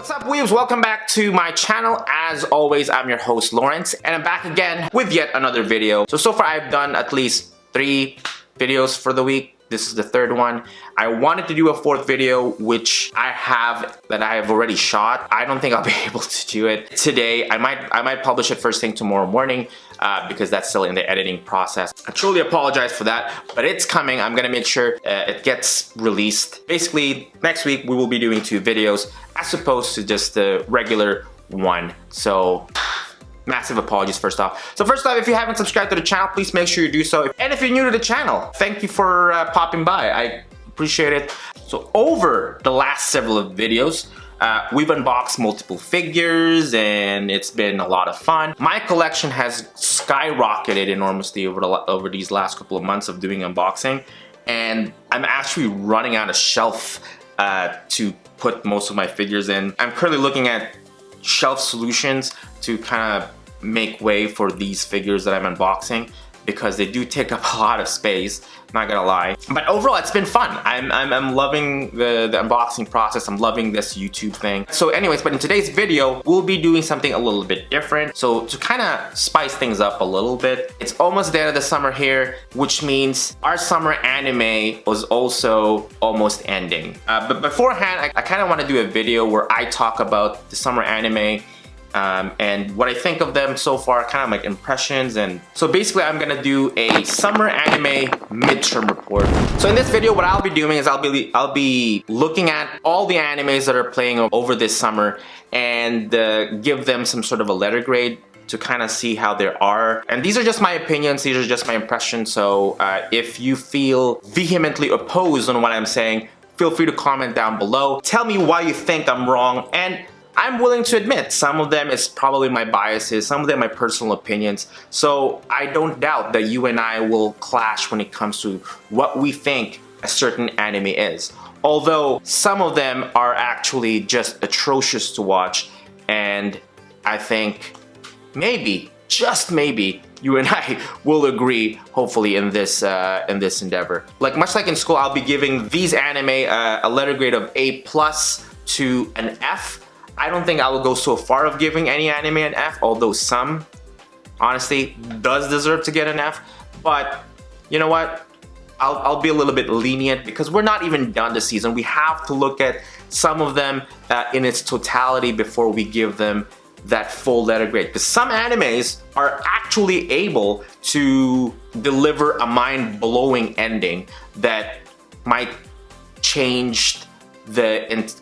What's up, weebs? Welcome back to my channel. As always, I'm your host, Lawrence, and I'm back again with yet another video. So far I've done at least 3 videos for the week. This is the 3rd one. I wanted to do a 4th video, which I have already shot. I don't think I'll be able to do it today. I might publish it first thing tomorrow morning because that's still in the editing process. I truly apologize for that, but it's coming. I'm gonna make sure it gets released. Basically, next week we will be doing 2 videos as opposed to just the regular one. So massive apologies first off. So first off, if you haven't subscribed to the channel, please make sure you do so. And if you're new to the channel, thank you for popping by. I appreciate it. So over the last several videos, we've unboxed multiple figures and it's been a lot of fun. My collection has skyrocketed enormously over these last couple of months of doing unboxing, and I'm actually running out of shelf to put most of my figures in. I'm currently looking at shelf solutions to kind of make way for these figures that I'm unboxing because they do take up a lot of space, not gonna lie. But overall, it's been fun. I'm loving the unboxing process. I'm loving this YouTube thing. So anyways, but in today's video, we'll be doing something a little bit different. So to kind of spice things up a little bit, it's almost the end of the summer here, which means our summer anime was also almost ending. But beforehand, I kind of want to do a video where I talk about the summer anime and what I think of them so far, kind of like impressions. And so basically I'm gonna do a summer anime midterm report. So in this video, what I'll be doing is I'll be looking at all the animes that are playing over this summer and give them some sort of a letter grade to kind of see how they are. And these are just my opinions, these are just my impressions. So if you feel vehemently opposed on what I'm saying, feel free to comment down below. Tell me why you think I'm wrong, and I'm willing to admit some of them is probably my biases, some of them my personal opinions. So I don't doubt that you and I will clash when it comes to what we think a certain anime is. Although some of them are actually just atrocious to watch, and I think maybe, just maybe, you and I will agree, hopefully, in this endeavor. Much like in school, I'll be giving these anime a letter grade of A+ to an F. I don't think I will go so far of giving any anime an F, although some, honestly, does deserve to get an F. But you know what? I'll be a little bit lenient because we're not even done the season. We have to look at some of them in its totality before we give them that full letter grade. Because some animes are actually able to deliver a mind-blowing ending that might change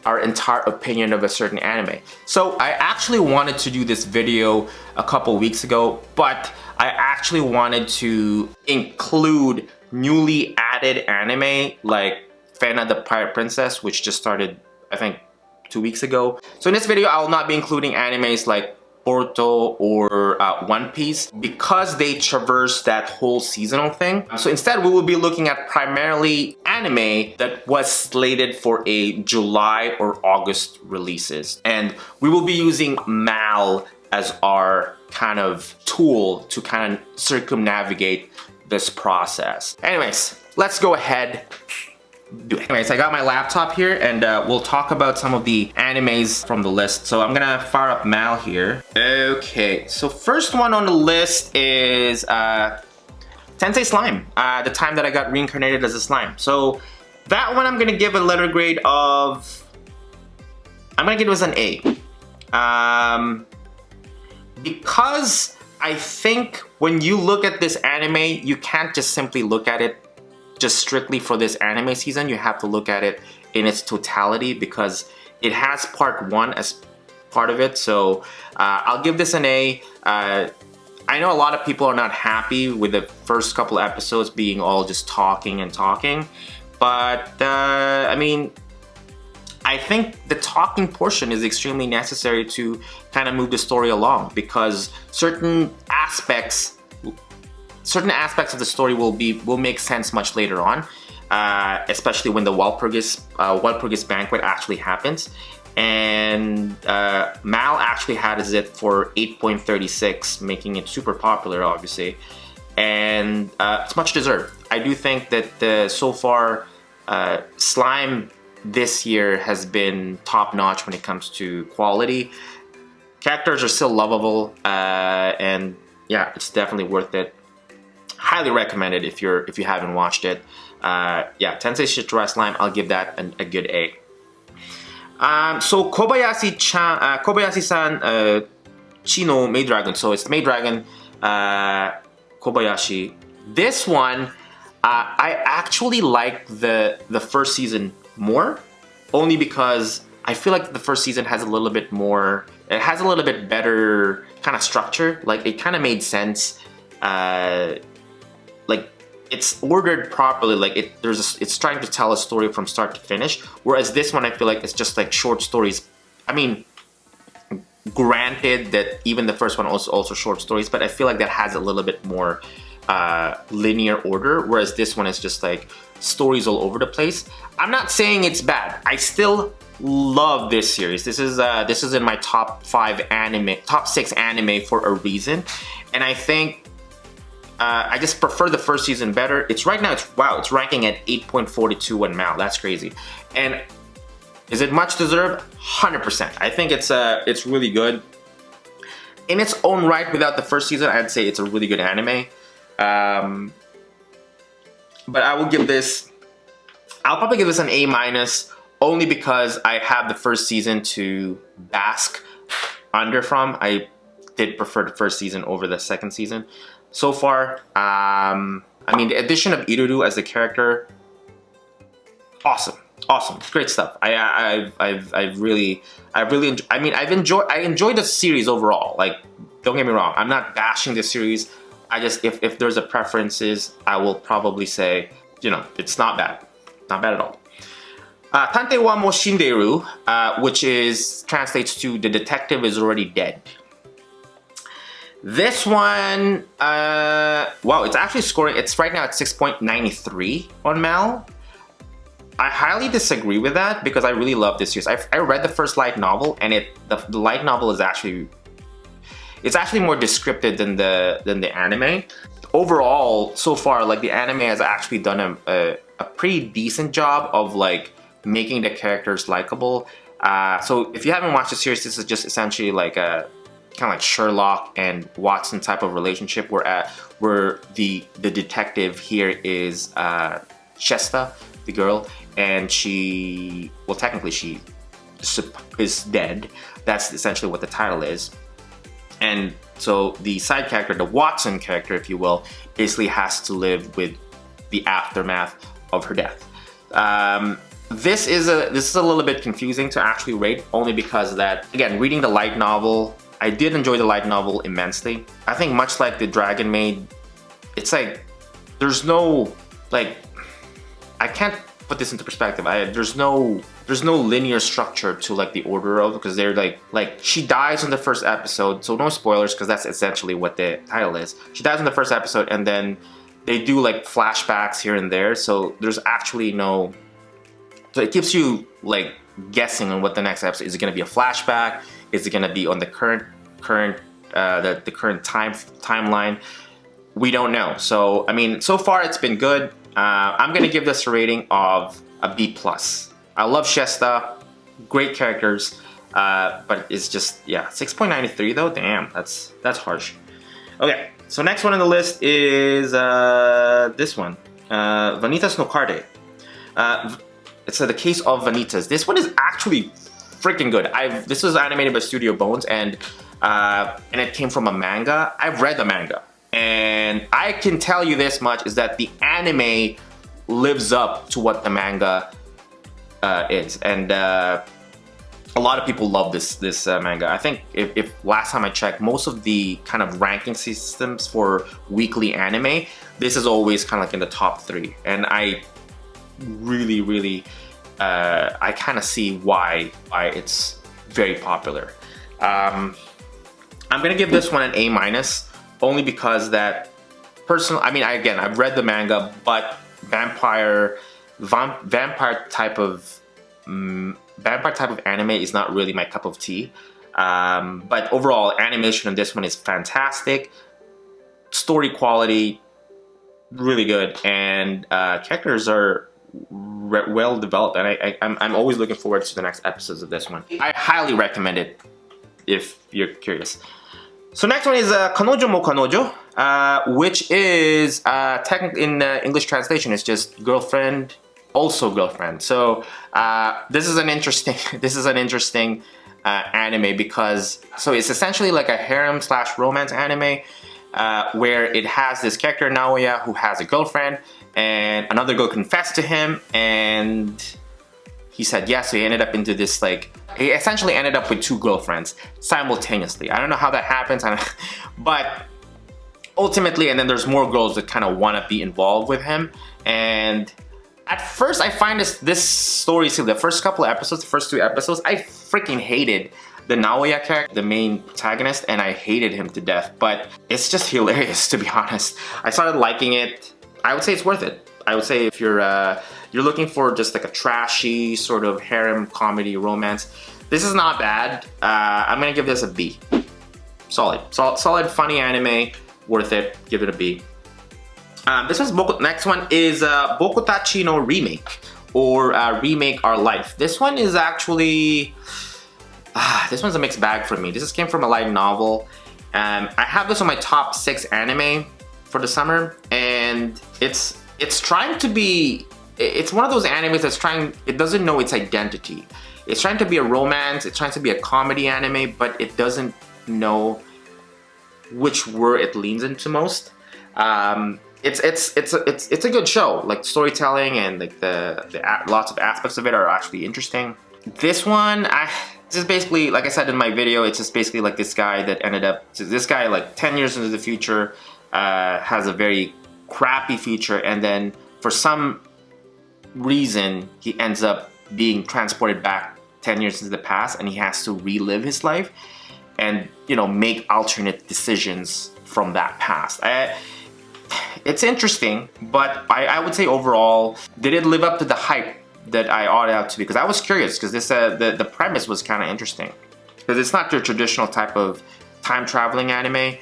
our entire opinion of a certain anime. So I actually wanted to do this video a couple weeks ago, but I actually wanted to include newly added anime like Fena the Pirate Princess, which just started, I think, 2 weeks ago. So in this video, I will not be including animes like Boruto or One Piece because they traverse that whole seasonal thing. So instead, we will be looking at primarily anime that was slated for a July or August releases. And we will be using MAL as our kind of tool to kind of circumnavigate this process. Anyways, let's go ahead. Anyways, I got my laptop here and we'll talk about some of the animes from the list. So I'm gonna fire up MAL here. Okay, so first one on the list is Tensei Slime, the time that I got reincarnated as a slime. So that one I'm gonna give a letter grade of, I'm gonna give it as an A. Because I think when you look at this anime, you can't just simply look at it just strictly for this anime season. You have to look at it in its totality because it has part 1 as part of it. So I'll give this an A. I know a lot of people are not happy with the first couple episodes being all just talking and talking, but I mean, I think the talking portion is extremely necessary to kind of move the story along because certain aspects of the story will make sense much later on, especially when the Walpurgis banquet actually happens. And MAL actually has it for 8.36, making it super popular, obviously. And it's much deserved. I do think that so far Slime this year has been top notch when it comes to quality. Characters are still lovable, and yeah, it's definitely worth it. Highly recommended if you haven't watched it. Yeah, Tensei Slime, I'll give that a good A. So Kobayashi-san, Chi no Maid Dragon. So it's the Maid Dragon, Kobayashi. This one, I actually like the first season more, only because I feel like the first season has a little bit more. It has a little bit better kind of structure. Like it kind of made sense. Like it's ordered properly. Like it's trying to tell a story from start to finish. Whereas this one, I feel like it's just like short stories. I mean, granted that even the first one also short stories, but I feel like that has a little bit more linear order. Whereas this one is just like stories all over the place. I'm not saying it's bad. I still love this series. This is in my top 6 anime for a reason, and I think I just prefer the first season better. It's right now. It's ranking at 8.42 on Mal. That's crazy. And is it much deserved? 100%. I think it's really good in its own right. Without the first season, I'd say it's a really good anime. But I will give this. I'll probably give this an A-, only because I have the first season to bask under from. I did prefer the first season over the second season. So far, I mean, the addition of Iruru as the character, awesome, great stuff. I enjoyed the series overall. Like, don't get me wrong, I'm not bashing the series. I just, if there's a preferences, I will probably say, you know, it's not bad at all. Tantei wa mo shinderu, which translates to the detective is already dead. This one, wow, it's actually scoring, it's right now at 6.93 on Mal. I highly disagree with that because I really love this series. I read the first light novel, and the light novel is actually more descriptive than the anime. Overall, so far, like the anime has actually done a pretty decent job of like making the characters likable. So if you haven't watched the series, this is just essentially like a kind of like Sherlock and Watson type of relationship, where the detective here is Shesta, the girl, and she, well, technically she is dead. That's essentially what the title is. And so the side character, the Watson character, if you will, basically has to live with the aftermath of her death. This is a little bit confusing to actually rate, only because that, again, reading the light novel, I did enjoy the light novel immensely. I think much like the Dragon Maid, it's like there's no, like, I can't put this into perspective. There's no linear structure to like the order of, because they're like she dies in the first episode, so no spoilers because that's essentially what the title is. She dies in the first episode, and then they do like flashbacks here and there, so there's actually no, so it keeps you like guessing on what the next episode is. It going to be a flashback? Is it going to be on the current timeline? We don't know. So I mean, so far it's been good. I'm gonna give this a rating of a B+. I love Shesta, great characters, but it's just, yeah, 6.93 though. Damn, that's harsh. Okay, so next one on the list is this one, Vanitas no Carde. It's the case of Vanitas. This one is actually freaking good. This was animated by Studio Bones, and it came from a manga. I've read the manga, and I can tell you this much, is that the anime lives up to what the manga is, and a lot of people love this manga. I think if last time I checked, most of the kind of ranking systems for weekly anime, this is always kind of like in the top 3, and I really I kind of see why it's very popular. I'm gonna give this one an A-, only because that personal, I mean, I've read the manga, but vampire type of anime is not really my cup of tea. But overall, animation on this one is fantastic. Story quality, really good, and characters are well developed, and I'm always looking forward to the next episodes of this one. I highly recommend it if you're curious. So next one is Kanojo Mokanojo, which is technically in English translation, it's just girlfriend, also girlfriend. So this is an interesting anime because it's essentially like a harem / romance anime where it has this character Naoya who has a girlfriend, and another girl confessed to him, and he said yes. So he ended up into this he essentially ended up with 2 girlfriends simultaneously. I don't know how that happens, but ultimately, and then there's more girls that kind of want to be involved with him. And at first, I find this story, the first couple of episodes, the first 2 episodes, I freaking hated the Naoya character, the main protagonist, and I hated him to death. But it's just hilarious, to be honest. I started liking it. I would say it's worth it. I would say if you're looking for just like a trashy sort of harem comedy romance, this is not bad. I'm gonna give this a B. Solid, funny anime, worth it. Give it a B. Next one is Bokutachi no Remake, or Remake Our Life. This one is actually, this one's a mixed bag for me. This came from a light novel. I have this on my top 6 anime for the summer, and it's trying to be, it's one of those animes that's it doesn't know its identity. It's trying to be a romance, it's trying to be a comedy anime, but it doesn't know which word it leans into most. It's a good show. Like storytelling and like the lots of aspects of it are actually interesting. This one, this is basically, like I said in my video, it's just basically like this guy that ended up, this guy like 10 years into the future has a very crappy future, and then for some reason he ends up being transported back 10 years into the past, and he has to relive his life and, you know, make alternate decisions from that past. It's interesting, but I would say overall, did it live up to the hype that I ought out to be? Because I was curious, because this the premise was kind of interesting, because it's not your traditional type of time traveling anime,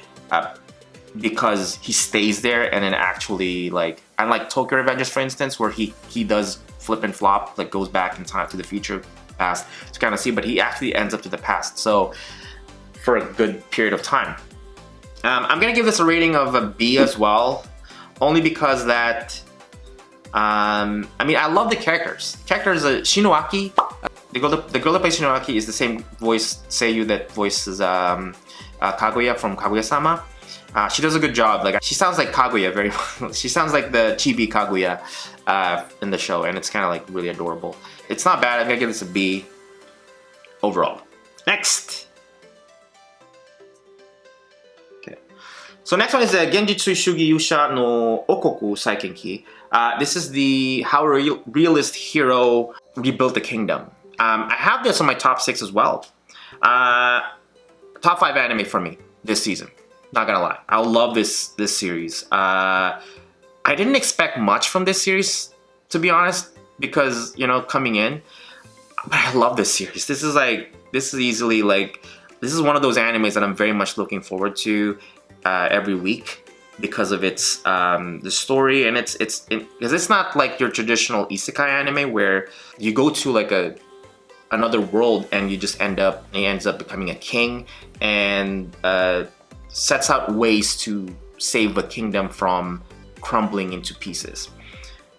because he stays there and then actually, like, unlike Tokyo Revengers for instance, where he does flip and flop, like goes back in time to the future, past to kind of see, but he actually ends up to the past, so for a good period of time. I'm gonna give this a rating of a B as well, only because that, I mean, I love the characters. Characters, Shinoaki, the girl that plays Shinoaki is the same voice seiyuu that voices Kaguya from Kaguya-sama. She does a good job. Like, she sounds like Kaguya very well. She sounds like the chibi Kaguya in the show, and it's kind of like really adorable. It's not bad. I'm gonna give this a B overall. Next. So next one is the Genjutsu Shugi Yusha no Okaku Saikenki. This is the how a realist hero rebuilt the kingdom. I have this on my top 6 as well. Top 5 anime for me this season. Not gonna lie, I love this series. I didn't expect much from this series, to be honest, because, you know, coming in, but I love this series. This is easily like, this is one of those animes that I'm very much looking forward to every week because of its the story, and because it's not like your traditional isekai anime where you go to like another world and you just he ends up becoming a king and sets out ways to save a kingdom from crumbling into pieces.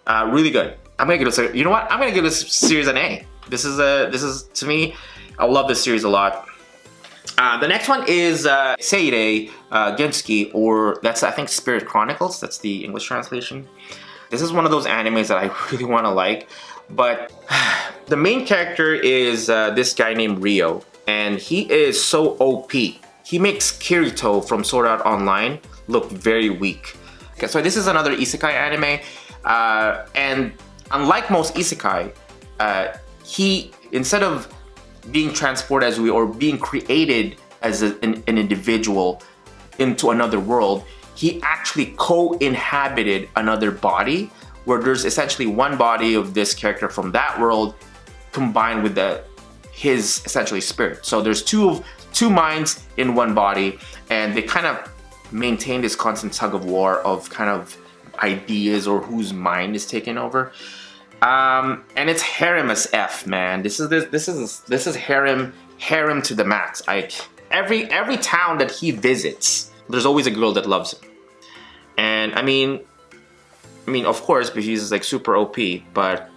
Really good. I'm gonna give this you know what? I'm gonna give this series an A. This is to me, I love this series a lot. The next one is Seirei Gensuki, or that's, I think, Spirit Chronicles. That's the English translation. This is one of those animes that I really want to like, but the main character is this guy named Ryo, and he is so OP. He makes Kirito from Sword Art Online look very weak. Okay, so this is another isekai anime, and unlike most isekai, he, instead of being transported or being created as an individual into another world, he actually co-inhabited another body, where there's essentially one body of this character from that world combined with his essentially spirit. So there's two minds in one body, and they kind of maintain this constant tug of war of kind of ideas or whose mind is taken over. And it's harem as F, man. This is harem to the max. Every town that he visits, there's always a girl that loves him. And I mean, of course, because he's like super OP. But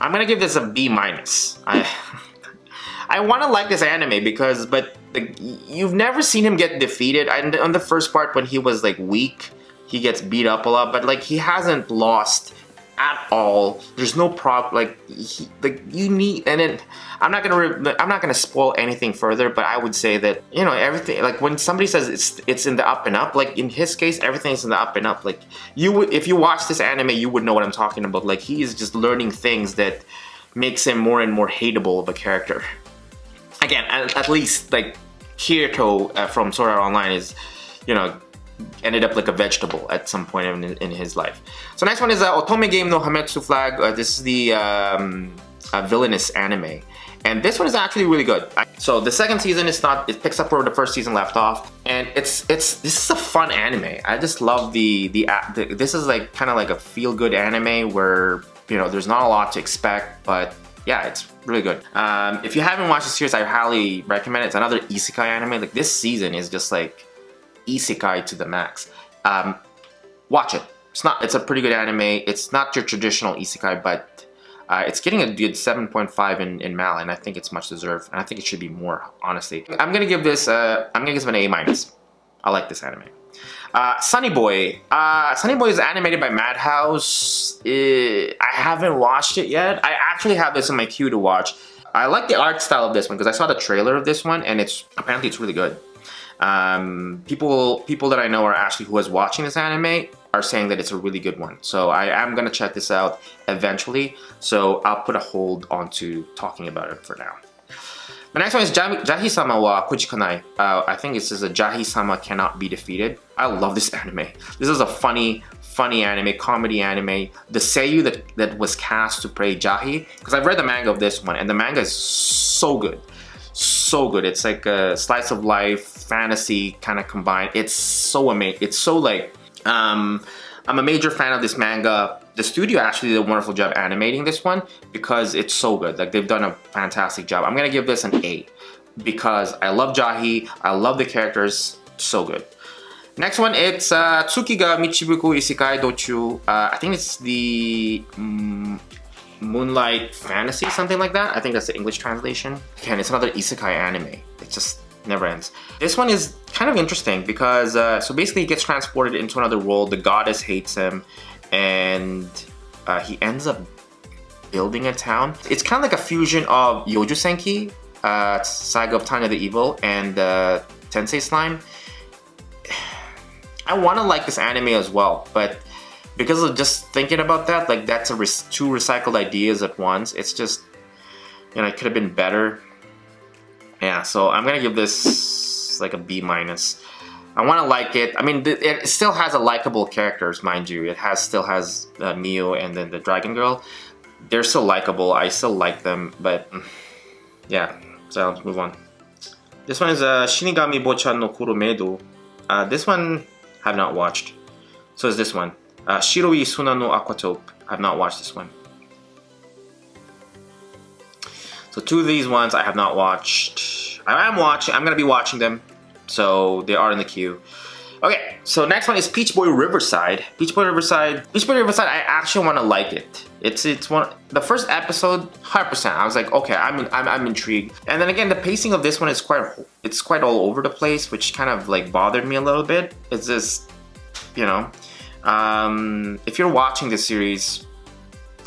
I'm gonna give this a B minus. I want to like this anime because, like, you've never seen him get defeated. On the first part, when he was like weak, he gets beat up a lot, but like he hasn't lost at all. There's no you need, and then I'm not gonna spoil anything further, but I would say that, you know, everything, like when somebody says it's in the up and up, like in his case, everything's in the up and up. Like if you watch this anime, you would know what I'm talking about. Like he is just learning things that makes him more and more hateable of a character. Again, at least like Kirito from Sword Art Online is, you know, ended up like a vegetable at some point in his life. So next one is Otomi Game no Hametsu Flag. This is the villainous anime, and this one is actually really good. So the second season it picks up where the first season left off, and this is a fun anime. I just love this is like kind of like a feel good anime where, you know, there's not a lot to expect, but yeah, it's really good. If you haven't watched the series, I highly recommend it. It's another isekai anime. Like this season is just like isekai to the max. Watch it. It's a pretty good anime. It's not your traditional isekai, but it's getting a good 7.5 in Mal, and I think it's much deserved. And I think it should be more, honestly. I'm gonna give this an A minus. I like this anime. Sunny Boy. Sunny Boy is animated by Madhouse. I haven't watched it yet. I actually have this in my queue to watch. I like the art style of this one because I saw the trailer of this one, and apparently it's really good. People that I know who was watching this anime are saying that it's a really good one. So I am gonna check this out eventually. So I'll put a hold onto talking about it for now. The next one is Jahi-sama wa Kujikanai. I think this is a Jahi-sama cannot be defeated. I love this anime. This is a funny anime, comedy anime. The seiyuu that was cast to play Jahi, because I've read the manga of this one, and the manga is so good. So good. It's like a slice of life, fantasy kind of combined. It's so amazing. It's so like, I'm a major fan of this manga. The studio actually did a wonderful job animating this one because it's so good. Like they've done a fantastic job. I'm gonna give this an A because I love Jahi. I love the characters. So good. Next one, it's Tsuki ga Michibuku Isekai Dochu. I think it's the Moonlight Fantasy, something like that. I think that's the English translation. Again, it's another isekai anime. It just never ends. This one is kind of interesting because so basically he gets transported into another world. The goddess hates him, and he ends up building a town. It's kind of like a fusion of Yoju Senki, Saga of Tanya the Evil, and Tensei Slime. I want to like this anime as well, but because of just thinking about that, like that's two recycled ideas at once. It's just, you know, it could have been better. Yeah, so I'm gonna give this like a B minus. I want to like it. I mean, it still has a likable characters, mind you. It still has Mio and then the Dragon Girl. They're still likable. I still like them, but yeah. So let's move on. This one is Shinigami Bochan no Kuromedo. This one I have not watched. So is this one. Shiroi Suna no Aquatope. I have not watched this one. So two of these ones I have not watched. I'm going to be watching them. So they are in the queue. Okay, so next one is Peach Boy Riverside. Peach Boy Riverside, I actually want to like it. It's one, the first episode, 100%. I was like, okay, I'm intrigued. And then again, the pacing of this one is quite all over the place, which kind of like bothered me a little bit. It's just, you know, if you're watching this series,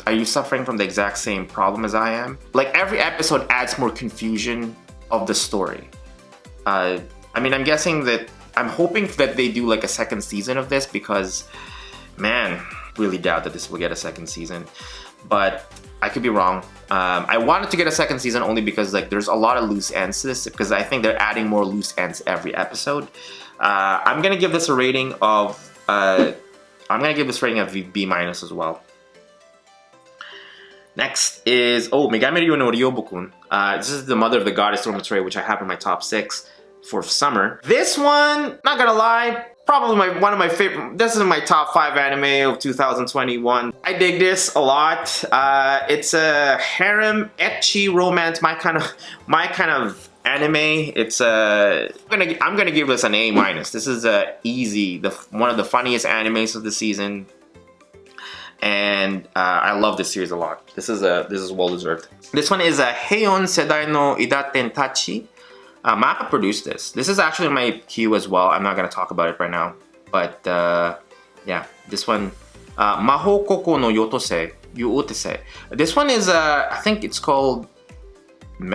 are you suffering from the exact same problem as I am? Like every episode adds more confusion of the story. I mean, I'm hoping that they do like a second season of this because, man, really doubt that this will get a second season. But I could be wrong. I wanted to get a second season only because like there's a lot of loose ends to this because I think they're adding more loose ends every episode. I'm gonna give this a rating of B minus as well. Next is Megami Ryo no Ryobukun. This is the mother of the goddess Dormitory, which I have in my top 6 for summer. This one, not gonna lie, probably one of my favorite. This is my top 5 anime of 2021. I dig this a lot. It's a harem ecchi romance, my kind of anime. It's I'm gonna give this an A-. This is easy, one of the funniest animes of the season, and I love this series a lot. This is well deserved. This one is a Heion Sedai no Idaten Tachi. Mappa produced this. This is actually in my queue as well. I'm not gonna talk about it right now, but yeah, this one, Maho Koko no Yotose. This one is I think it's called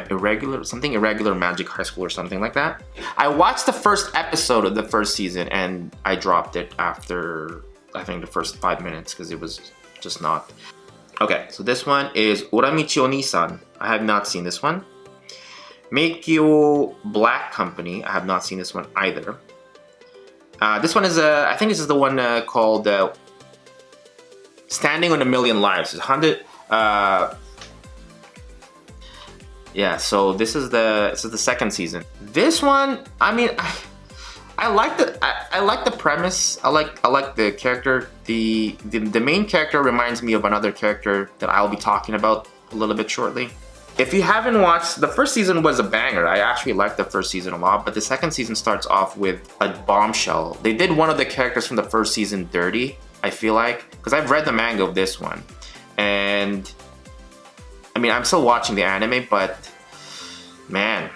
irregular magic high school or something like that. I watched the first episode of the first season and I dropped it after I think the first 5 minutes because it was just not. Okay, so this one is Uramichio Nisan. I have not seen this one. Meikyo Black Company. I have not seen this one either. This one is I think this is the one called Standing on a Million Lives. It's 100. Yeah, so this is the second season. This one, I mean, I like the premise. I like the character. The main character reminds me of another character that I'll be talking about a little bit shortly. If you haven't watched, the first season was a banger. I actually liked the first season a lot, but the second season starts off with a bombshell. They did one of the characters from the first season dirty, I feel like, because I've read the manga of this one. And I mean, I'm still watching the anime, but man,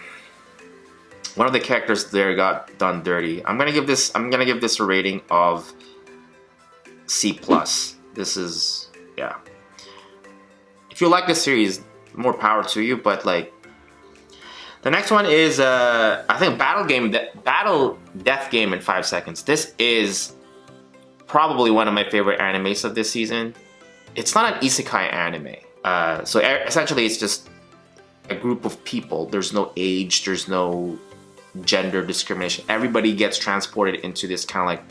one of the characters there got done dirty. I'm gonna give this a rating of C+. This is, yeah. If you like this series, more power to you, but like the next one is I think Battle Death Game in 5 seconds. This is probably one of my favorite animes of this season. It's not an isekai anime. So essentially it's just a group of people. There's no age, there's no gender discrimination. Everybody gets transported into this kind of like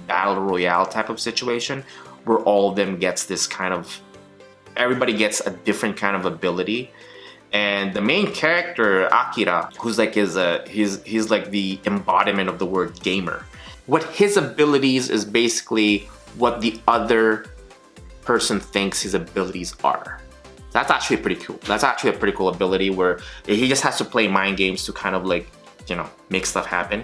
battle royale type of situation where all of them gets this kind of, everybody gets a different kind of ability. And the main character, Akira, who's like he's like the embodiment of the word gamer. What his abilities is basically what the other person thinks his abilities are. That's actually pretty cool. That's actually a pretty cool ability where he just has to play mind games to kind of like, you know, make stuff happen.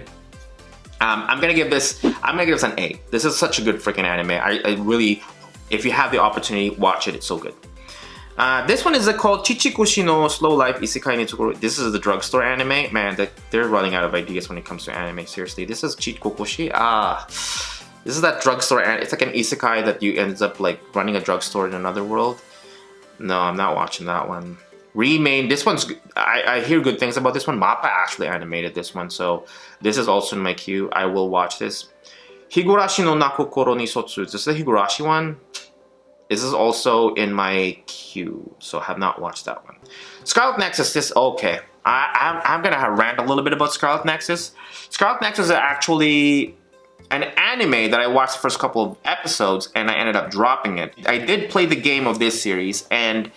I'm gonna give this an A. This is such a good freaking anime. I really, if you have the opportunity, watch it. It's so good. This one is called Chichikoshi no Slow Life Isekai ni Tokoro. This is the drugstore anime. Man, they're running out of ideas when it comes to anime. Seriously, this is Chichikoshi. This is that drugstore. It's like an isekai that you ends up like running a drugstore in another world. No, I'm not watching that one. Remade. This one's. I hear good things about this one. Mappa actually animated this one, so this is also in my queue. I will watch this. Higurashi no Nakokoro ni Sotsu. This is the Higurashi one. This is also in my queue, so I have not watched that one. Scarlet Nexus. This okay. I'm gonna rant a little bit about Scarlet Nexus. Scarlet Nexus is actually an anime that I watched the first couple of episodes and I ended up dropping it. I did play the game of this series and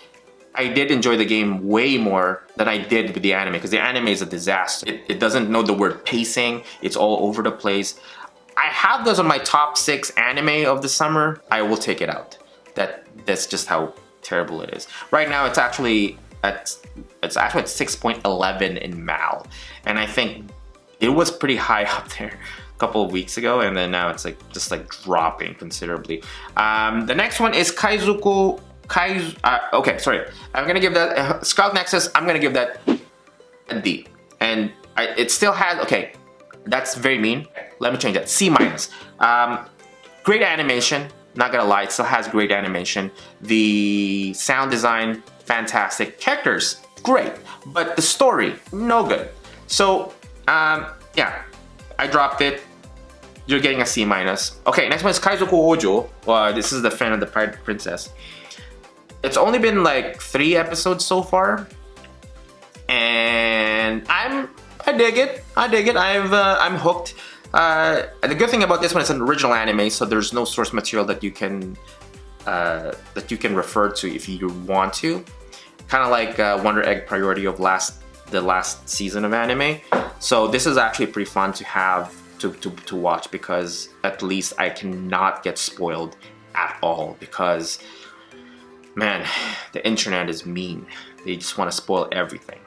I did enjoy the game way more than I did with the anime because the anime is a disaster. It doesn't know the word pacing. It's all over the place. I have those on my top 6 anime of the summer. I will take it out. That's just how terrible it is. Right now it's actually at 6.11 in MAL. And I think it was pretty high up there a couple of weeks ago, and then now it's like just like dropping considerably. The next one is okay, sorry. I'm gonna give that Scarlet Nexus. I'm gonna give that a D, and it still has. Okay, that's very mean. Let me change that. C-. Great animation. Not gonna lie, it still has great animation. The sound design, fantastic. Characters, great, but the story, no good. So, yeah, I dropped it. You're getting a C-. Okay, next one is Kaizoku Ojo. This is the fan of the Pirate Princess. It's only been like 3 episodes so far, and I dig it. I'm hooked. The good thing about this one is an original anime, so there's no source material that you can refer to if you want to. Kind of like Wonder Egg Priority of the last season of anime. So this is actually pretty fun to have to watch, because at least I cannot get spoiled at all, because man, the internet is mean. They just want to spoil everything.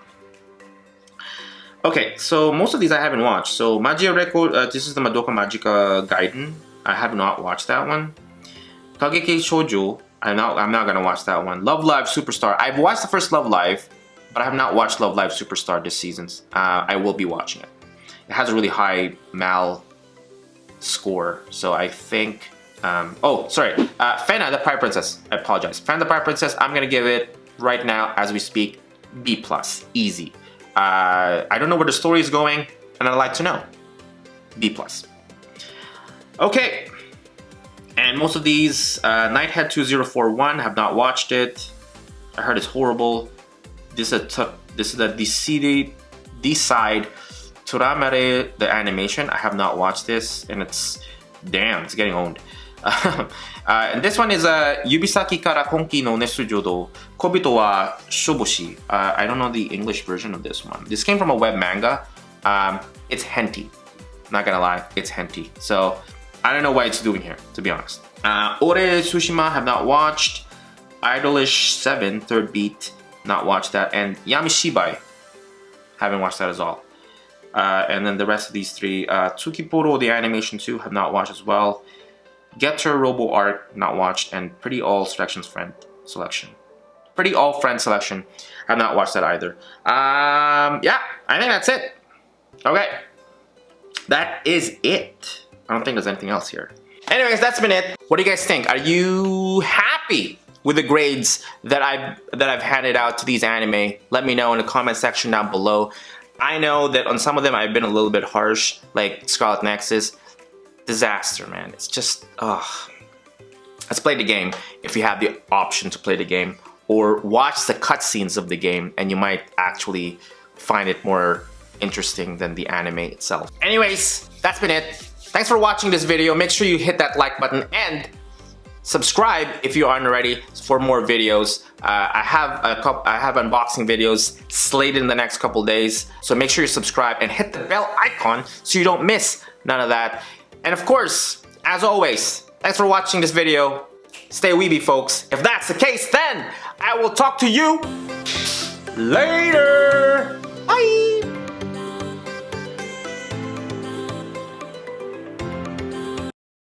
Okay, so most of these I haven't watched. So Magia Record, this is the Madoka Magica Gaiden. I have not watched that one. Kageki Shoujo, I'm not gonna watch that one. Love Live Superstar, I've watched the first Love Live, but I have not watched Love Live Superstar this season. I will be watching it. It has a really high Mal score, so I think. Oh, sorry, Fena the Pirate Princess. I apologize. Fena the Pirate Princess. I'm gonna give it right now as we speak B+, easy. I don't know where the story is going, and I'd like to know. B+. Okay, and most of these, Nighthead 2041, have not watched it. I heard it's horrible. This is the Decide Turamare, the animation. I have not watched this, and it's getting owned. And this one is Yubisaki kara Konki no Nesujo do Kobito wa Shoboshi. I don't know the English version of this one. This came from a web manga. It's hentai. Not gonna lie, it's hentai. So I don't know what it's doing here, to be honest. Ore Tsushima, have not watched. Idolish 7, Third Beat, not watched that. And Yamishibai, haven't watched that as well. And then the rest of these three, Tsukiporo, the animation 2, have not watched as well. Getter Robo Arc, not watched. And Pretty All Selections Friend Selection. Pretty All Friend Selection, have not watched that either. Yeah, I think that's it. Okay, that is it. I don't think there's anything else here. Anyways, that's been it. What do you guys think? Are you happy with the grades that I've handed out to these anime? Let me know in the comment section down below. I know that on some of them I've been a little bit harsh, like Scarlet Nexus. Disaster, man. It's just, let's play the game if you have the option to play the game, or watch the cutscenes of the game and you might actually find it more interesting than the anime itself. Anyways, that's been it. Thanks for watching this video. Make sure you hit that like button and subscribe if you aren't already for more videos. I have unboxing videos slated in the next couple days, so make sure you subscribe and hit the bell icon so you don't miss none of that. And of course, as always, thanks for watching this video. Stay weeby, folks. If that's the case, then I will talk to you later.